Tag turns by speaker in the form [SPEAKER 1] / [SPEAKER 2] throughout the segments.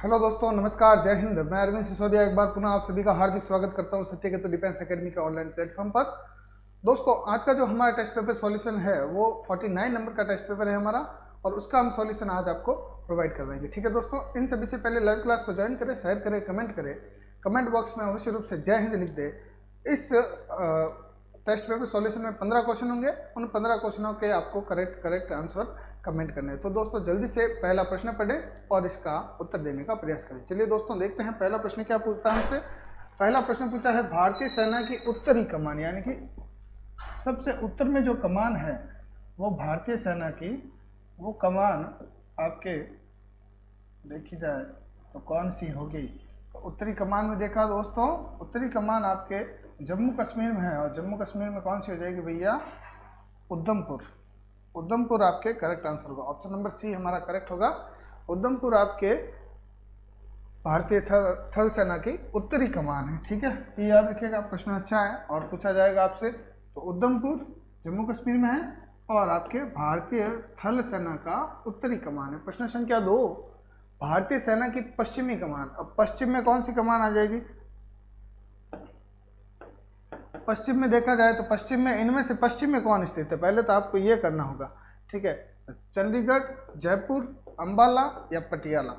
[SPEAKER 1] Hello दोस्तों, नमस्कार, जय हिंद। मैं अरविंद सिसोदिया एक बार पुनः आप सभी का हार्दिक स्वागत करता हूं सत्य केतु डिफेंस एकेडमी के ऑनलाइन प्लेटफॉर्म पर। दोस्तों, आज का जो हमारा टेस्ट पेपर सॉल्यूशन है वो 49 नंबर का टेस्ट पेपर है हमारा, और उसका हम सॉल्यूशन आज आपको प्रोवाइड करवाएंगे। ठीक है दोस्तों, इन सभी से पहले लाइव क्लास को ज्वाइन करें, शेयर करें, कमेंट करें, कमेंट बॉक्स में अवश्य रूप से जय हिंद लिख दे। इस टेस्ट पेपर सॉल्यूशन में 15 क्वेश्चन होंगे। उन 15 क्वेश्चनों के आपको करेक्ट आंसर कमेंट करने हैं। तो दोस्तों जल्दी से पहला प्रश्न पढ़ें और इसका उत्तर देने का प्रयास करें। चलिए दोस्तों देखते हैं पहला प्रश्न क्या पूछता है हमसे। पहला प्रश्न पूछा है, भारतीय सेना की उत्तरी कमान यानी कि सबसे उत्तर में जो कमान है वो भारतीय सेना की वो कमान आपके देखी जाए तो कौन सी होगी। तो उत्तरी कमान में देखा दोस्तों, उत्तरी कमान आपके जम्मू कश्मीर में है, और जम्मू कश्मीर में कौन सी हो जाएगी भैया, उधमपुर। उधमपुर आपके करेक्ट आंसर होगा। ऑप्शन नंबर सी हमारा करेक्ट होगा। उधमपुर आपके भारतीय थल सेना की उत्तरी कमान है। ठीक है, ये याद रखिएगा, प्रश्न अच्छा है और पूछा जाएगा आपसे। तो उधमपुर जम्मू कश्मीर में है और आपके भारतीय थल सेना का उत्तरी कमान है। प्रश्न संख्या 2, भारतीय सेना की पश्चिमी कमान। अब पश्चिम में कौन सी कमान आ जाएगी। पश्चिम में देखा जाए तो पश्चिम में इनमें से पश्चिम में कौन स्थित है, पहले तो आपको ये करना होगा। ठीक है, चंडीगढ़, जयपुर, अंबाला या पटियाला।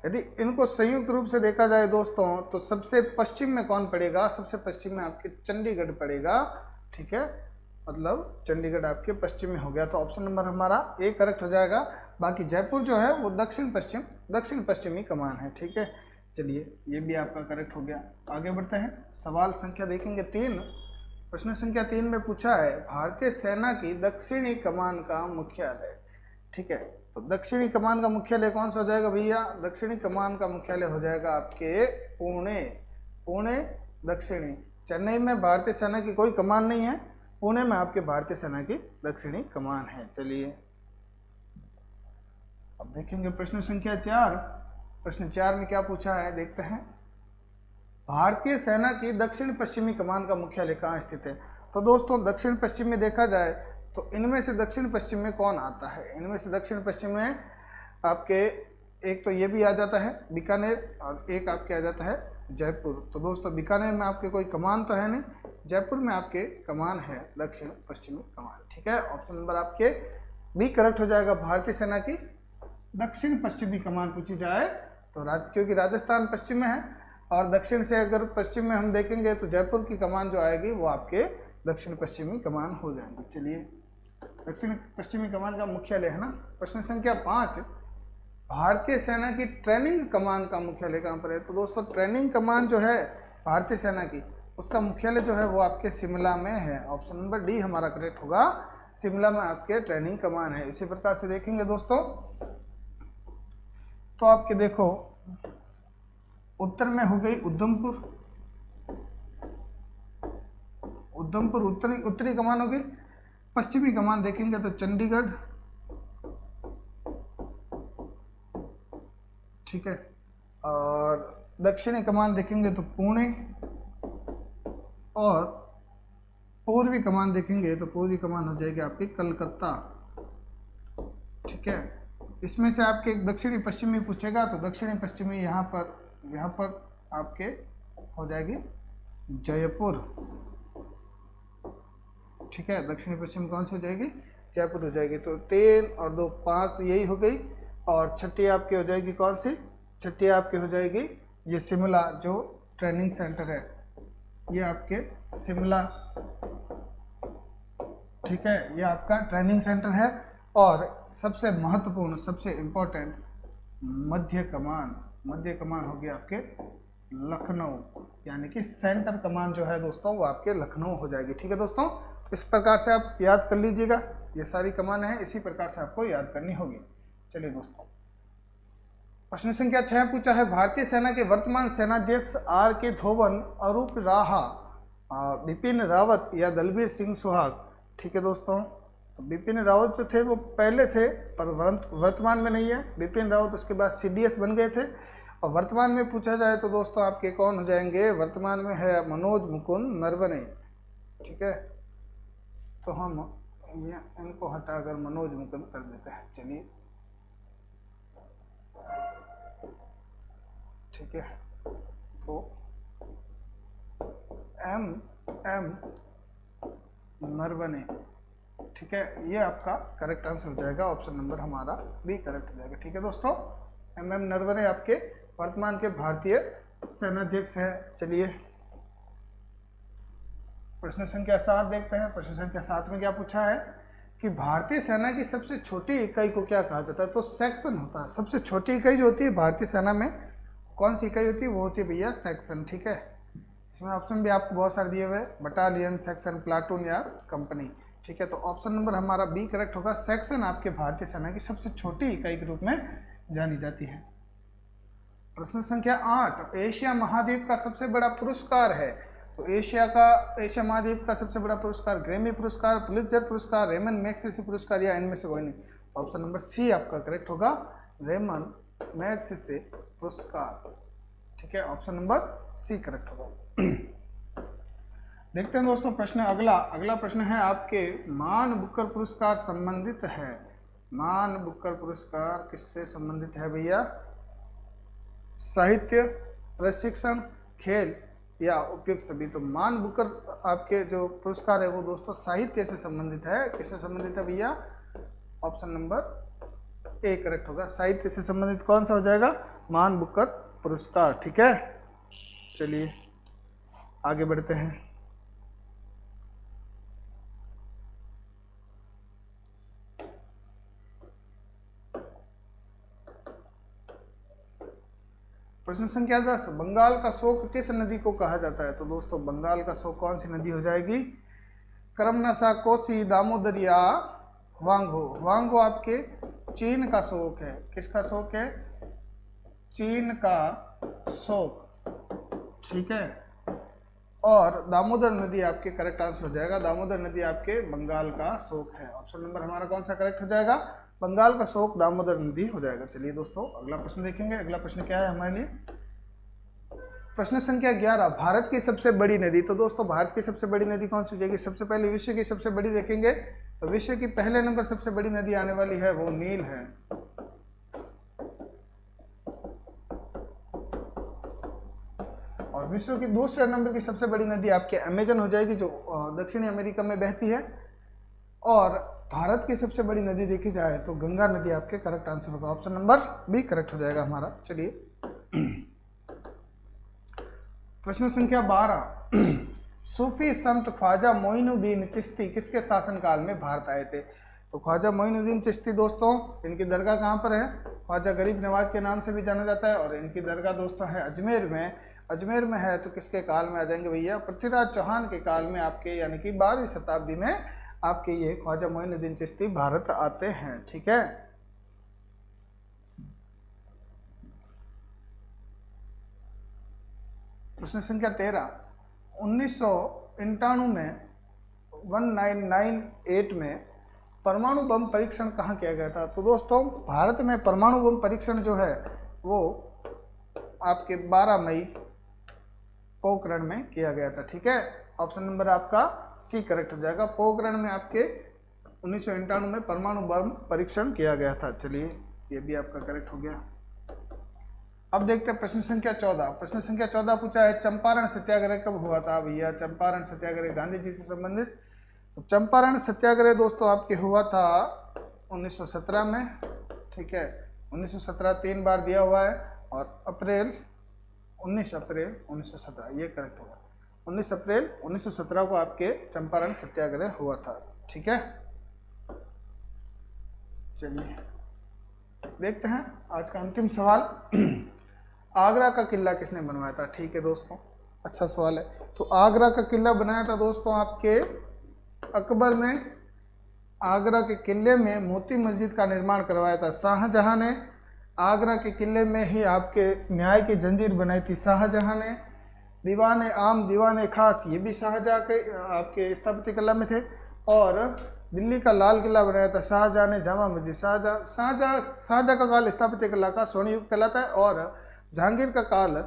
[SPEAKER 1] यदि इनको संयुक्त रूप से देखा जाए दोस्तों तो सबसे पश्चिम में कौन पड़ेगा, सबसे पश्चिम में आपके चंडीगढ़ पड़ेगा। ठीक है, मतलब चंडीगढ़ आपके पश्चिम में हो गया, तो ऑप्शन नंबर हमारा ए करेक्ट हो जाएगा। बाकी जयपुर जो है वो दक्षिण पश्चिमी कमान है। ठीक है, चलिए ये भी आपका करेक्ट हो गया। आगे बढ़ते हैं, सवाल संख्या देखेंगे 3। प्रश्न संख्या 3 में पूछा है, भारतीय सेना की दक्षिणी कमान का मुख्यालय। ठीक है, तो दक्षिणी कमान का मुख्यालय कौन सा हो जाएगा भैया, दक्षिणी कमान का मुख्यालय हो जाएगा आपके पुणे दक्षिणी। चेन्नई में भारतीय सेना की कोई कमान नहीं है, पुणे में आपके भारतीय सेना की दक्षिणी कमान है। चलिए अब देखेंगे प्रश्न संख्या 4। प्रश्न 4 में क्या पूछा है देखते हैं, भारतीय सेना की दक्षिण पश्चिमी कमान का मुख्यालय कहाँ स्थित है। तो दोस्तों दक्षिण पश्चिम में देखा जाए तो इनमें से दक्षिण पश्चिम में कौन आता है, इनमें से दक्षिण पश्चिम में आपके एक तो ये भी आ जाता है बीकानेर, और एक आपके आ जाता है जयपुर। तो दोस्तों बीकानेर में आपके कोई कमान तो है नहीं, जयपुर में आपके कमान है दक्षिण पश्चिमी कमान। ठीक है, ऑप्शन नंबर आपके बी करेक्ट हो जाएगा। भारतीय सेना की दक्षिण पश्चिमी कमान पूछी जाए तो क्योंकि राजस्थान पश्चिम में है और दक्षिण से अगर पश्चिम में हम देखेंगे तो जयपुर की कमान जो आएगी वो आपके दक्षिण पश्चिमी कमान हो जाएंगी। चलिए दक्षिण पश्चिमी कमान का मुख्यालय है ना। प्रश्न संख्या 5, भारतीय सेना की ट्रेनिंग कमान का मुख्यालय कहाँ पर है। तो दोस्तों ट्रेनिंग कमान जो है भारतीय सेना की, उसका मुख्यालय जो है वो आपके शिमला में है। ऑप्शन नंबर डी हमारा करेक्ट होगा, शिमला में आपके ट्रेनिंग कमान है। इसी प्रकार से देखेंगे दोस्तों तो आपके देखो उत्तर में हो गई उधमपुर उत्तरी कमान होगी। पश्चिमी कमान देखेंगे तो चंडीगढ़। ठीक है, और दक्षिणी कमान देखेंगे तो पुणे, और पूर्वी कमान देखेंगे तो पूर्वी कमान हो जाएगी आपकी कलकत्ता। ठीक है, इसमें से आपके दक्षिणी पश्चिमी पूछेगा तो दक्षिणी पश्चिमी यहाँ पर आपके हो जाएगी जयपुर। ठीक है, दक्षिणी पश्चिम कौन सी हो जाएगी, जयपुर हो जाएगी। तो 3 और 2 5 तो यही हो गई, और छठी आपकी हो जाएगी कौन सी, छठी आपकी हो जाएगी ये शिमला जो ट्रेनिंग सेंटर है, ये आपके शिमला। ठीक है, ये आपका ट्रेनिंग सेंटर है। और सबसे महत्वपूर्ण सबसे इम्पोर्टेंट मध्य कमान हो गया आपके लखनऊ, यानी कि सेंटर कमान जो है दोस्तों वो आपके लखनऊ हो जाएगी। ठीक है दोस्तों, इस प्रकार से आप याद कर लीजिएगा, ये सारी कमान है इसी प्रकार से आपको याद करनी होगी। चलिए दोस्तों प्रश्न संख्या 6 पूछा है, भारतीय सेना के वर्तमान सेनाध्यक्ष आर के धोवन, अरूप राहा, बिपिन रावत या दलबीर सिंह सुहाग। ठीक है दोस्तों, तो बिपिन रावत जो थे वो पहले थे पर वर्तमान में नहीं है। बिपिन रावत उसके बाद सीडीएस बन गए थे, और वर्तमान में पूछा जाए तो दोस्तों आपके कौन हो जाएंगे, वर्तमान में है मनोज मुकुंद नरवणे। ठीक है, तो हम इनको हटाकर मनोज मुकुंद कर देते हैं। चलिए है। तो MM नरवणे, ठीक है, ये आपका करेक्ट आंसर हो जाएगा। ऑप्शन नंबर हमारा बी करेक्ट हो जाएगा। ठीक है दोस्तों, MM नरवणे आपके वर्तमान के भारतीय सेनाध्यक्ष है। चलिए प्रश्न संख्या 7 देखते हैं। प्रश्न संख्या 7 में क्या पूछा है कि भारतीय सेना की सबसे छोटी इकाई को क्या कहा जाता है? तो सेक्शन होता है। सबसे छोटी इकाई जो होती है भारतीय सेना में, कौन सी इकाई होती है? वो होती है भैया सेक्शन। ठीक है, इसमें ऑप्शन भी आपको बहुत सारे दिए हुए, बटालियन, सेक्शन, प्लाटून या कंपनी। ठीक है, तो ऑप्शन नंबर हमारा बी करेक्ट होगा। सेक्शन आपके भारतीय सेना की सबसे छोटी इकाई के रूप में जानी जाती है। प्रश्न संख्या 8, एशिया महाद्वीप का सबसे बड़ा पुरस्कार है। तो एशिया महाद्वीप का सबसे बड़ा पुरस्कार ग्रैमी पुरस्कार, पुलित्जर पुरस्कार, रेमन मैग्सेसे पुरस्कार या इनमें से कोई नहीं। तो ऑप्शन नंबर सी आपका करेक्ट होगा, रेमन मैग्सेसे पुरस्कार। ठीक है, ऑप्शन नंबर सी करेक्ट होगा। देखते हैं दोस्तों प्रश्न अगला प्रश्न है आपके मान बुकर पुरस्कार संबंधित है। मान बुकर पुरस्कार किससे संबंधित है भैया? साहित्य, प्रशिक्षण, खेल या उपयुक्त सभी। तो मान बुकर आपके जो पुरस्कार है वो दोस्तों साहित्य से संबंधित है। किससे संबंधित है भैया? ऑप्शन नंबर ए करेक्ट होगा। साहित्य से संबंधित कौन सा हो जाएगा? मान बुकर पुरस्कार। ठीक है, चलिए आगे बढ़ते हैं। प्रश्न संख्या 10, बंगाल का शोक किस नदी को कहा जाता है? तो दोस्तों बंगाल का शोक कौन सी नदी हो जाएगी? करमनासा, कोसी, दामोदर या वांगो। वांगो आपके चीन का शोक है। किसका शोक है? चीन का शोक। ठीक है, और दामोदर नदी आपके करेक्ट आंसर हो जाएगा। दामोदर नदी आपके बंगाल का शोक है। ऑप्शन नंबर हमारा कौन सा करेक्ट हो जाएगा? बंगाल का शोक दामोदर नदी हो जाएगा। चलिए दोस्तों अगला प्रश्न देखेंगे। अगला प्रश्न क्या है हमारे लिए? प्रश्न संख्या 11, भारत की सबसे बड़ी नदी। तो दोस्तों भारत की सबसे बड़ी नदी कौन सी हो जाएगी? सबसे पहले विश्व की सबसे बड़ी देखेंगे तो विश्व की पहले नंबर सबसे बड़ी नदी आने वाली है वो नील है। और विश्व की दूसरे नंबर की सबसे बड़ी नदी आपके अमेजन हो जाएगी, जो दक्षिणी अमेरिका में बहती है। और भारत की सबसे बड़ी नदी देखी जाए तो गंगा नदी आपके करेक्ट आंसर होगा। ऑप्शन नंबर बी करेक्ट हो जाएगा हमारा। चलिए प्रश्न संख्या 12, सूफी संत ख्वाजा मोइनुद्दीन चिश्ती किसके शासनकाल में भारत आए थे? तो ख्वाजा मोइनुद्दीन चिश्ती दोस्तों, इनकी दरगाह कहाँ पर है? ख्वाजा गरीब नवाज के नाम से भी जाना जाता है। और इनकी दरगाह दोस्तों है अजमेर में। अजमेर में है तो किसके काल में आ जाएंगे भैया? पृथ्वीराज चौहान के काल में आपके, यानी कि 12वीं शताब्दी में आपके ये ख्वाजा मोइनुद्दीन चिश्ती भारत आते हैं। ठीक है, प्रश्न संख्या 13, 1998 में 1998 में परमाणु बम परीक्षण कहाँ किया गया था? तो दोस्तों भारत में परमाणु बम परीक्षण जो है वो आपके 12 मई पोखरण में किया गया था। ठीक है, ऑप्शन नंबर आपका सी करेक्ट हो जाएगा। पोखरण में आपके 1998 में परमाणु बम परीक्षण किया गया था। चलिए ये भी आपका करेक्ट हो गया। अब देखते हैं प्रश्न संख्या 14। प्रश्न संख्या 14 पूछा है चंपारण सत्याग्रह कब हुआ था भैया? चंपारण सत्याग्रह गांधी जी से संबंधित। तो चंपारण सत्याग्रह दोस्तों आपके हुआ था 1917 में। ठीक है, 1917 3 बार दिया हुआ है। और 19 अप्रैल 1917 ये करेक्ट होगा। 19 अप्रैल 1917 को आपके चंपारण सत्याग्रह हुआ था। ठीक है, चलिए देखते हैं आज का अंतिम सवाल। आगरा का किला किसने बनवाया था? ठीक है दोस्तों, अच्छा सवाल है। तो आगरा का किला बनाया था दोस्तों आपके अकबर ने। आगरा के किले में मोती मस्जिद का निर्माण करवाया था शाहजहां ने। आगरा के किले में ही आपके न्याय की जंजीर बनाई थी शाहजहां ने। दीवाने आम, दीवाने खास, ये भी शाहजहां के आपके स्थापत्य कला में थे। और दिल्ली का लाल किला बनाया था शाहजहां ने। जामा मस्जिद शाहजहां का काल स्थापत्य कला का स्वर्ण युग कहलाता है। और जहांगीर का काल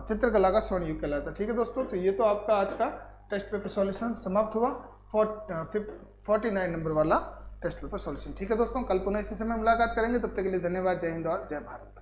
[SPEAKER 1] चित्रकला का स्वर्ण युग कहलाता है। ठीक है दोस्तों, तो ये तो आपका आज का टेस्ट पेपर सॉल्यूशन समाप्त हुआ। 49 नंबर वाला टेस्ट पेपर सॉल्यूशन। ठीक है दोस्तों, कल पुनः इसी समय मुलाकात करेंगे। तब तक के लिए धन्यवाद। जय हिंद और जय भारत।